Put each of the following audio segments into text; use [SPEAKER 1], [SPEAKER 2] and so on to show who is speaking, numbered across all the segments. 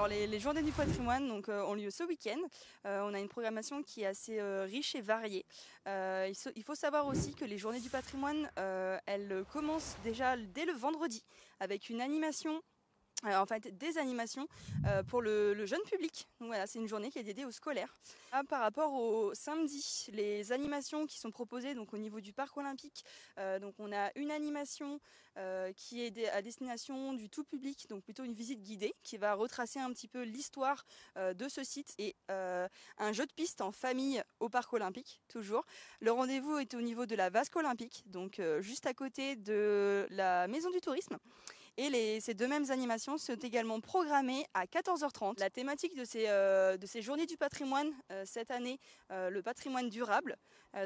[SPEAKER 1] Alors les journées du patrimoine donc, ont lieu ce week-end. On a une programmation qui est assez riche et variée. Il faut savoir aussi que les journées du patrimoine, elles commencent déjà dès le vendredi avec une animation. En fait, des animations pour le jeune public. Donc voilà, c'est une journée qui est dédiée aux scolaires. Par rapport au samedi, les animations qui sont proposées donc au niveau du parc olympique, donc on a une animation qui est à destination du tout public, donc plutôt une visite guidée qui va retracer un petit peu l'histoire de ce site et un jeu de piste en famille au parc olympique, toujours. Le rendez-vous est au niveau de la vasque olympique, donc juste à côté de la maison du tourisme. Et ces deux mêmes animations sont également programmées à 14h30. La thématique de ces journées du patrimoine cette année, le patrimoine durable.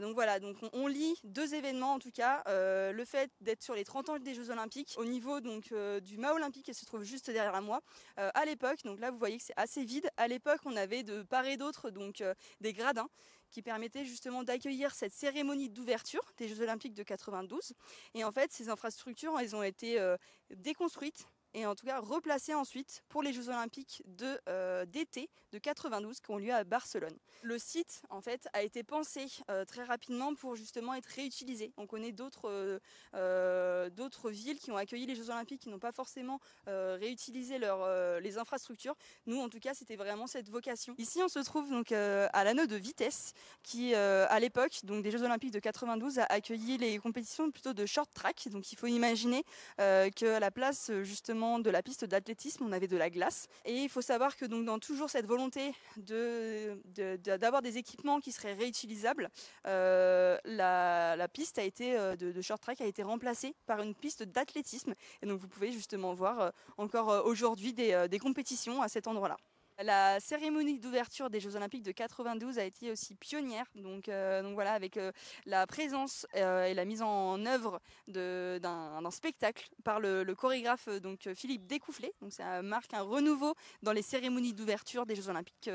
[SPEAKER 1] Donc voilà, donc on lie deux événements en tout cas. Le fait d'être sur les 30 ans des Jeux Olympiques au niveau donc du mât olympique qui se trouve juste derrière moi. À l'époque, donc là vous voyez que c'est assez vide. À l'époque, on avait de part et d'autre donc des gradins qui permettaient justement d'accueillir cette cérémonie d'ouverture des Jeux Olympiques de 92. Et en fait, ces infrastructures, elles ont été déconstruites et en tout cas replacées ensuite pour les Jeux Olympiques d'été de 92 qui ont lieu à Barcelone. Le site en fait a été pensé très rapidement pour justement être réutilisé. On connaît d'autres villes qui ont accueilli les Jeux Olympiques qui n'ont pas forcément réutilisé les infrastructures. Nous en tout cas c'était vraiment cette vocation. Ici on se trouve donc à l'anneau de Vitesse qui à l'époque donc des Jeux Olympiques de 92 a accueilli les compétitions plutôt de short track. Donc il faut imaginer qu'à la place justement de la piste d'athlétisme, on avait de la glace. Et il faut savoir que donc dans toujours cette volonté d'avoir des équipements qui seraient réutilisables, la piste a été de short track a été remplacée par une piste d'athlétisme. Et donc vous pouvez justement voir encore aujourd'hui des compétitions à cet endroit-là. La cérémonie d'ouverture des Jeux Olympiques de 92 a été aussi pionnière, donc voilà, avec la présence et la mise en œuvre d'un spectacle par le chorégraphe donc Philippe Découfflet. Donc ça marque un renouveau dans les cérémonies d'ouverture des Jeux Olympiques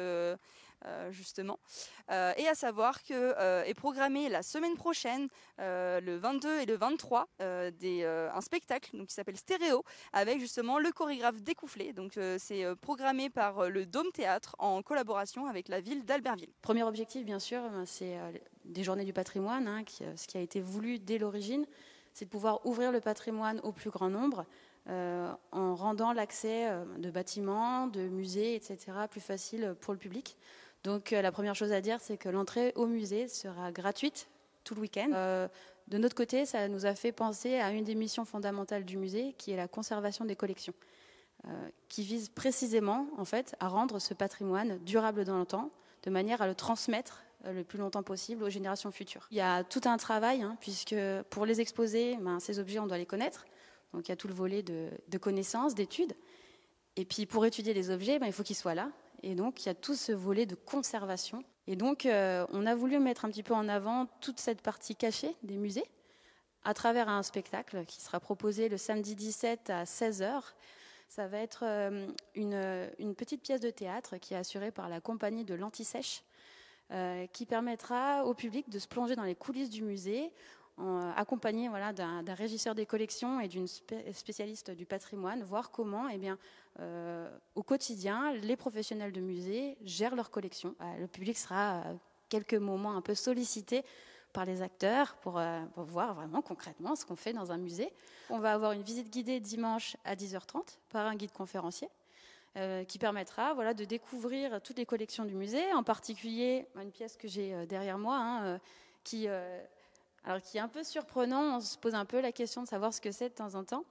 [SPEAKER 1] justement. Et à savoir que est programmé la semaine prochaine, le 22 et le 23, un spectacle donc qui s'appelle Stéréo avec justement le chorégraphe Découfflet. Donc c'est programmé par le Dôme Théâtre en collaboration avec la ville d'Albertville.
[SPEAKER 2] Premier objectif, bien sûr, c'est des journées du patrimoine, ce qui a été voulu dès l'origine, c'est de pouvoir ouvrir le patrimoine au plus grand nombre en rendant l'accès de bâtiments, de musées, etc. plus facile pour le public. Donc la première chose à dire, c'est que l'entrée au musée sera gratuite tout le week-end. De notre côté, ça nous a fait penser à une des missions fondamentales du musée, qui est la conservation des collections. Qui vise précisément en fait, à rendre ce patrimoine durable dans le temps, de manière à le transmettre le plus longtemps possible aux générations futures. Il y a tout un travail, puisque pour les exposer, ces objets, on doit les connaître. Donc il y a tout le volet de connaissances, d'études. Et puis pour étudier les objets, il faut qu'ils soient là. Et donc il y a tout ce volet de conservation. Et donc on a voulu mettre un petit peu en avant toute cette partie cachée des musées, à travers un spectacle qui sera proposé le samedi 17 à 16h. Ça va être une petite pièce de théâtre qui est assurée par la compagnie de l'Anti-Sèche, qui permettra au public de se plonger dans les coulisses du musée, accompagné d'un régisseur des collections et d'une spécialiste du patrimoine, voir comment, au quotidien, les professionnels de musée gèrent leurs collections. Le public sera quelques moments un peu sollicité par les acteurs pour voir vraiment concrètement ce qu'on fait dans un musée. On va avoir une visite guidée dimanche à 10h30 par un guide conférencier qui permettra de découvrir toutes les collections du musée, en particulier une pièce que j'ai derrière moi qui est un peu surprenant. On se pose un peu la question de savoir ce que c'est de temps en temps.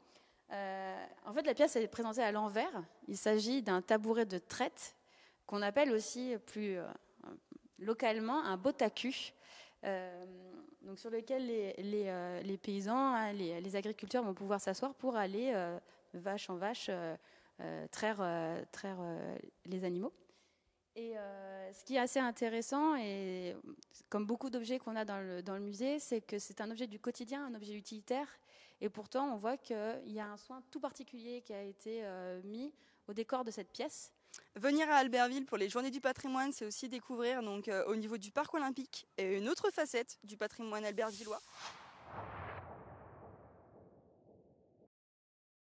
[SPEAKER 2] En fait, la pièce est présentée à l'envers. Il s'agit d'un tabouret de traite qu'on appelle aussi plus localement un botacu. Donc sur lequel les paysans, les agriculteurs vont pouvoir s'asseoir pour aller de vache en vache traire les animaux. Et ce qui est assez intéressant, et comme beaucoup d'objets qu'on a dans le musée, c'est que c'est un objet du quotidien, un objet utilitaire, et pourtant on voit qu'il y a un soin tout particulier qui a été mis au décor de cette pièce.
[SPEAKER 1] Venir à Albertville pour les Journées du patrimoine, c'est aussi découvrir donc, au niveau du parc olympique une autre facette du patrimoine albertvillois.